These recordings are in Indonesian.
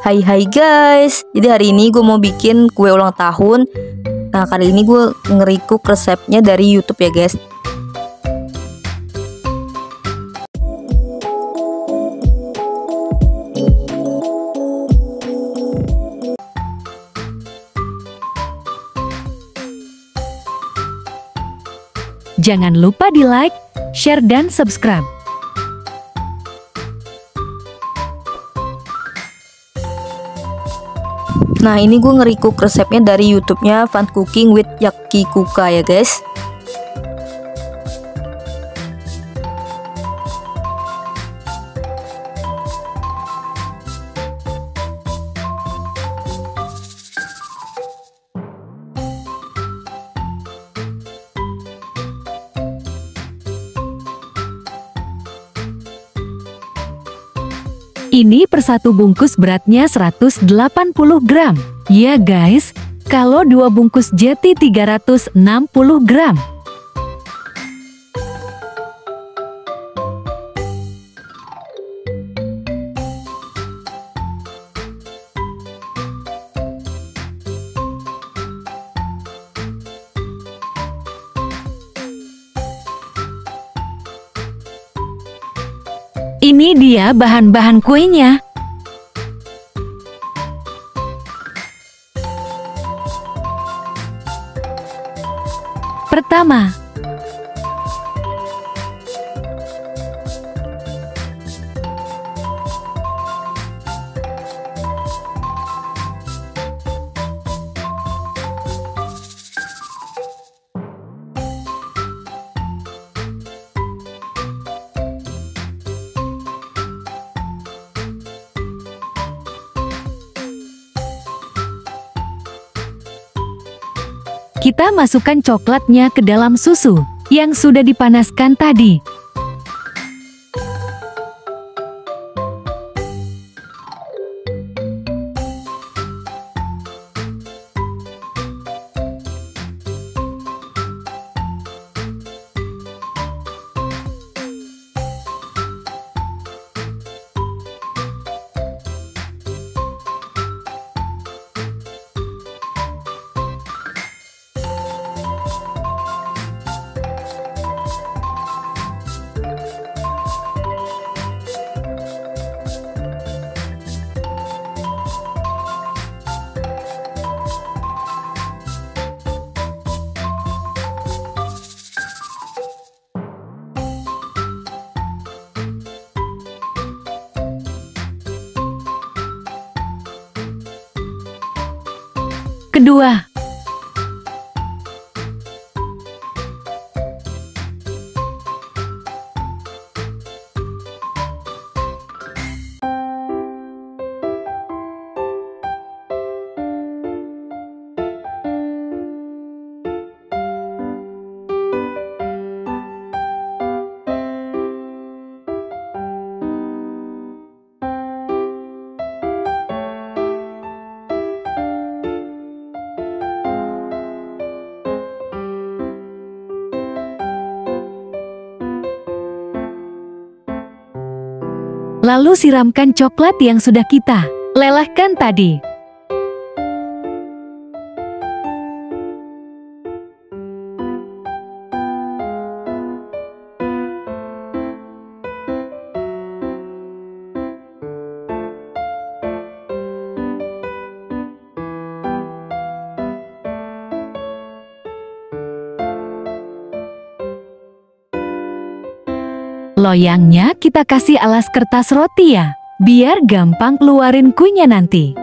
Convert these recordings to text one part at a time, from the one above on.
Hai hai guys, jadi hari ini gue mau bikin kue ulang tahun. Nah kali ini gue ngerikuk resepnya dari YouTube ya guys. Jangan lupa di like, share, dan subscribe. Nah ini gue ngerikuk resepnya dari YouTube-nya Fun Cooking with Yakikuka ya guys. Ini per satu bungkus beratnya 180 gram. Ya guys, kalau 2 bungkus jeti 360 gram. Ini dia bahan-bahan kuenya. Pertama, kita masukkan coklatnya ke dalam susu yang sudah dipanaskan tadi. Kedua, lalu siramkan coklat yang sudah kita lelehkan tadi. Loyangnya kita kasih alas kertas roti ya, biar gampang keluarin kuenya nanti.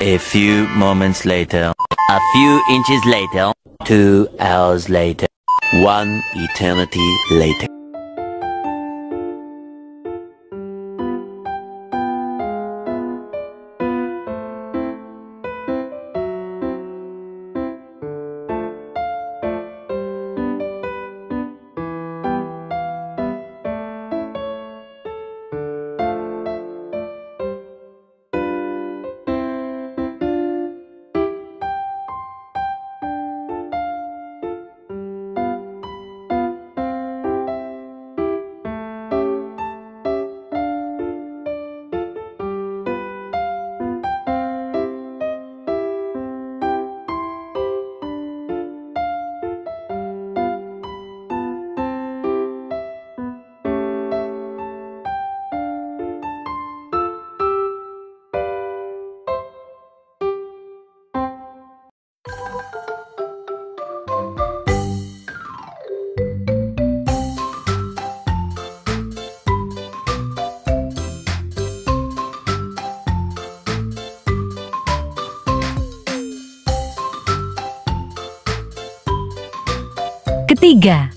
A few moments later. A few inches later. 2 hours later. 1 eternity later. Ketiga.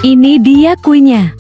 Ini dia kuenya.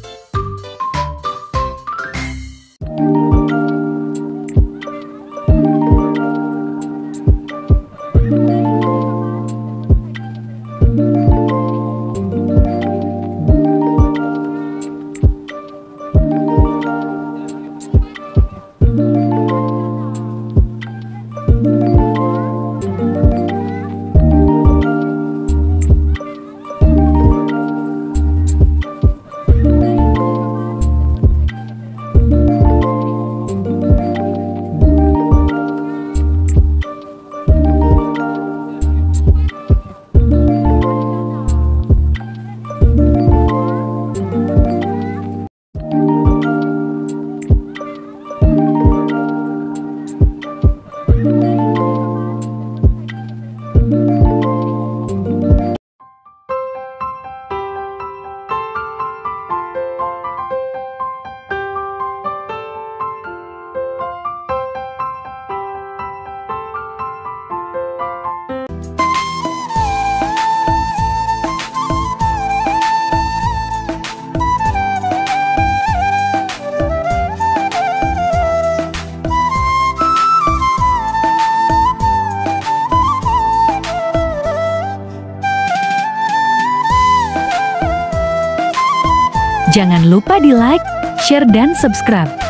Jangan lupa di like, share, dan subscribe.